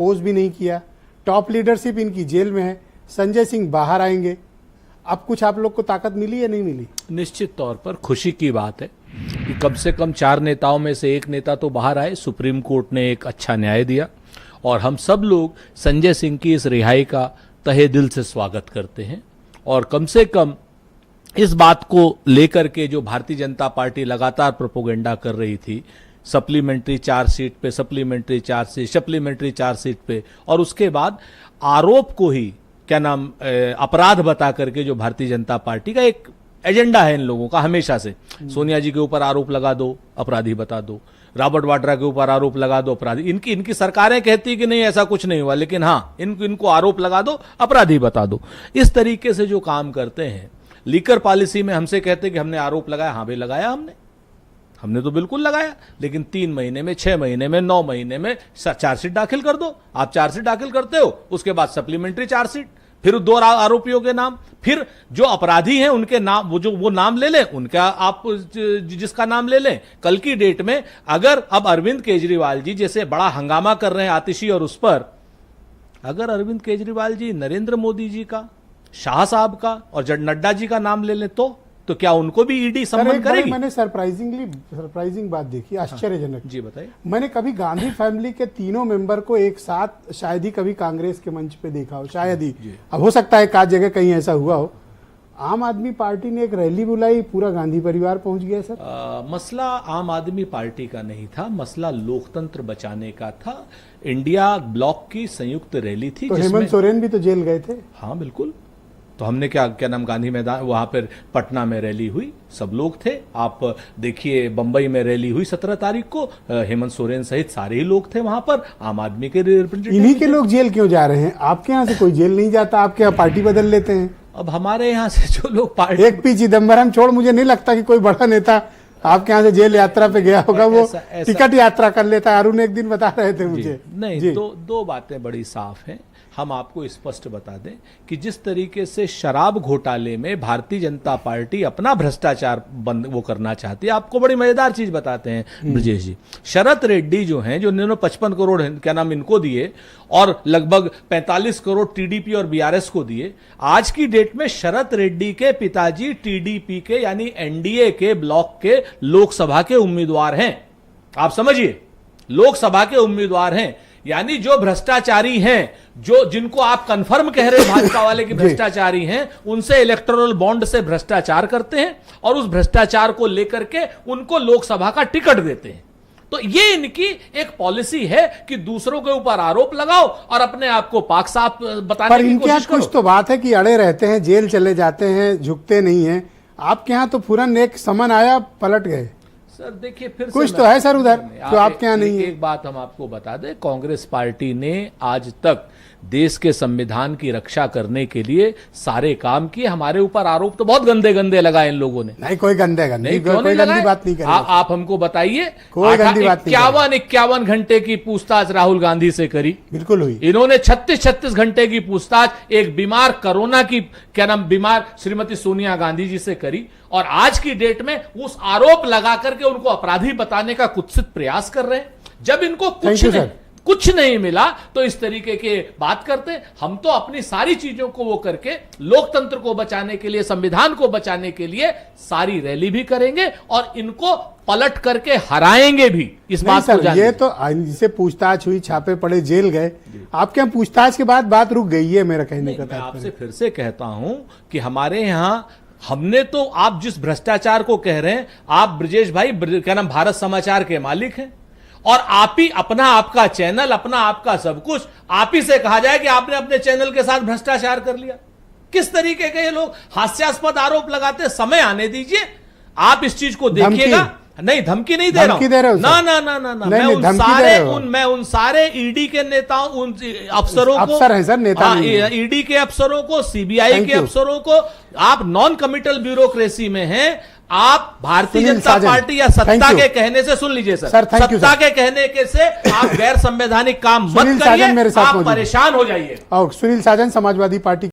Pose भी नहीं किया, टॉप लीडरशिप इनकी जेल में है, संजय सिंह बाहर आएंगे। अब कुछ आप लोग को ताकत मिली या नहीं मिली? निश्चित तौर पर खुशी की बात है कि कम से कम 4 नेताओं में से एक नेता तो बाहर आए। सुप्रीम कोर्ट ने एक अच्छा न्याय दिया और हम सब लोग संजय सिंह की इस रिहाई का तहे दिल से स्वागत करते हैं। और कम से कम इस बात को लेकर के जो भारतीय जनता पार्टी लगातार प्रोपोगेंडा कर रही थी, सप्लीमेंट्री चार्जशीट पे सप्लीमेंट्री चार्जशीट, सप्लीमेंट्री चार्जशीट पे, और उसके बाद आरोप को ही अपराध बता करके जो भारतीय जनता पार्टी का एक एजेंडा है इन लोगों का हमेशा से, सोनिया जी के ऊपर आरोप लगा दो, अपराधी बता दो, रॉबर्ट वाड्रा के ऊपर आरोप लगा दो, अपराधी। इनकी सरकारें कहती कि नहीं ऐसा कुछ नहीं हुआ, लेकिन हाँ इनको आरोप लगा दो, अपराधी बता दो। इस तरीके से जो काम करते हैं, लीकर पॉलिसी में हमसे कहते कि हमने आरोप लगाया, हाँ भाई लगाया हमने तो बिल्कुल लगाया, लेकिन 3 महीने में, 6 महीने में, 9 महीने में चार्जशीट दाखिल कर दो। आप चार्जशीट दाखिल करते हो, उसके बाद सप्लीमेंट्री चार्जशीट, फिर 2 आरोपियों के नाम, फिर जो अपराधी हैं उनके नाम, वो नाम ले लें, उनका आप जिसका नाम ले लें। कल की डेट में अगर अब अरविंद केजरीवाल जी जैसे बड़ा हंगामा कर रहे हैं आतिशी और उस पर, अगर अरविंद केजरीवाल जी नरेंद्र मोदी जी का, शाह साहब का और नड्डा जी का नाम ले लें तो क्या उनको भी ईडी सम्मान करेगी? मैंने सरप्राइजिंग बात देखी, आश्चर्यजनक। जी बताइए। मैंने कभी गांधी फैमिली के तीनों मेंबर को एक साथ शायद ही कभी कांग्रेस के मंच पे देखा हो, शायद ही। अब हो सकता है एक आध जगह कहीं ऐसा हुआ हो। आम आदमी पार्टी ने एक रैली बुलाई, पूरा गांधी परिवार पहुंच गया सर। मसला आम आदमी पार्टी का नहीं था, मसला लोकतंत्र बचाने का था। इंडिया ब्लॉक की संयुक्त रैली थी। तो हेमंत सोरेन भी तो जेल गए थे। हाँ बिल्कुल। तो हमने क्या नाम गांधी मैदान, वहां पर पटना में रैली हुई, सब लोग थे। आप देखिए बंबई में रैली हुई 17 तारीख को, हेमंत सोरेन सहित सारे ही लोग थे वहां पर, आम आदमी के रिप्रेजेंटेटिव। इन्हीं के लोग जेल क्यों जा रहे हैं? आपके यहाँ से कोई जेल नहीं जाता, आपके यहाँ पार्टी बदल लेते हैं। अब हमारे यहाँ से जो लोग पार्टी, एक पी चिदम्बरम छोड़ मुझे नहीं लगता कि कोई बड़ा नेता आपके यहाँ से जेल यात्रा पे गया होगा। वो टिकट यात्रा कर लेता है, अरुण एक दिन बता रहे थे मुझे। नहीं, दो बातें बड़ी साफ हैं। हम आपको स्पष्ट बता दें कि जिस तरीके से शराब घोटाले में भारतीय जनता पार्टी अपना भ्रष्टाचार बंद वो करना चाहती है, आपको बड़ी मजेदार चीज बताते हैं ब्रजेश जी। शरत रेड्डी जो हैं, जो इन्होंने 55 करोड़ इनको दिए और लगभग 45 करोड़ टीडीपी और बीआरएस को दिए। आज की डेट में शरत रेड्डी के पिताजी टीडीपी के यानी एनडीए के ब्लॉक के लोकसभा के उम्मीदवार हैं। आप समझिए, लोकसभा के उम्मीदवार हैं। यानी जो भ्रष्टाचारी हैं, जिनको आप कंफर्म कह रहे हैं भाजपा वाले कि भ्रष्टाचारी हैं, उनसे इलेक्टोरल बॉन्ड से भ्रष्टाचार करते हैं और उस भ्रष्टाचार को लेकर के उनको लोकसभा का टिकट देते हैं। तो ये इनकी एक पॉलिसी है कि दूसरों के ऊपर आरोप लगाओ और अपने आप को पाक साफ बताने की कोशिश करो। कुछ तो बात है कि अड़े रहते हैं, जेल चले जाते हैं, झुकते नहीं हैं। आपके यहाँ तो फुरन एक समन आया, पलट गए। सर देखिए, फिर कुछ तो है सर उधर जो आपके यहाँ नहीं है। एक बात हम आपको बता दें, कांग्रेस पार्टी ने आज तक देश के संविधान की रक्षा करने के लिए सारे काम किए। हमारे ऊपर आरोप तो बहुत गंदे गंदे लगाए इन लोगों ने। नहीं, कोई गंदी बात नहीं करी। आप हमको बताइए, कोई गंदी बात नहीं। 51 घंटे की पूछताछ राहुल गांधी से करी, बिल्कुल हुई। इन्होंने 36 घंटे की पूछताछ एक बीमार कोरोना की बीमार श्रीमती सोनिया गांधी जी से करी, और आज की डेट में उस आरोप लगा करके उनको अपराधी बताने का कुत्सित प्रयास कर रहे हैं। जब इनको कुछ नहीं मिला तो इस तरीके के बात करते। हम तो अपनी सारी चीजों को वो करके लोकतंत्र को बचाने के लिए, संविधान को बचाने के लिए सारी रैली भी करेंगे और इनको पलट करके हराएंगे भी। इस बात को ये तो जिसे पूछताछ हुई, छापे पड़े, जेल गए, आपके यहाँ पूछताछ के बाद बात रुक गई है मेरा कहने का। मैं आपसे फिर से कहता हूं कि हमारे यहाँ हमने तो, आप जिस भ्रष्टाचार को कह रहे हैं, आप ब्रजेश भाई भारत समाचार के मालिक हैं और आप ही अपना आपका चैनल, अपना आपका सब कुछ, आप ही से कहा जाए कि आपने अपने चैनल के साथ भ्रष्टाचार कर लिया। किस तरीके के ये लोग हास्यास्पद आरोप लगाते। समय आने दीजिए, आप इस चीज को देखिएगा। नहीं, धमकी नहीं दे रहा हूं। ना। मैं उन सारे ईडी के नेताओं, उन अफसरों को, अफसर है सर, नेता नहीं है। ईडी के अफसरों को, सीबीआई के अफसरों को, आप नॉन कमिटल ब्यूरोक्रेसी में हैं। आप भारतीय जनता पार्टी या सत्ता के कहने से, सुन लीजिए सर, सत्ता के कहने के से आप गैर संवैधानिक काम मत करिए, आप परेशान हो जाइए। सुनील साजन, समाजवादी पार्टी।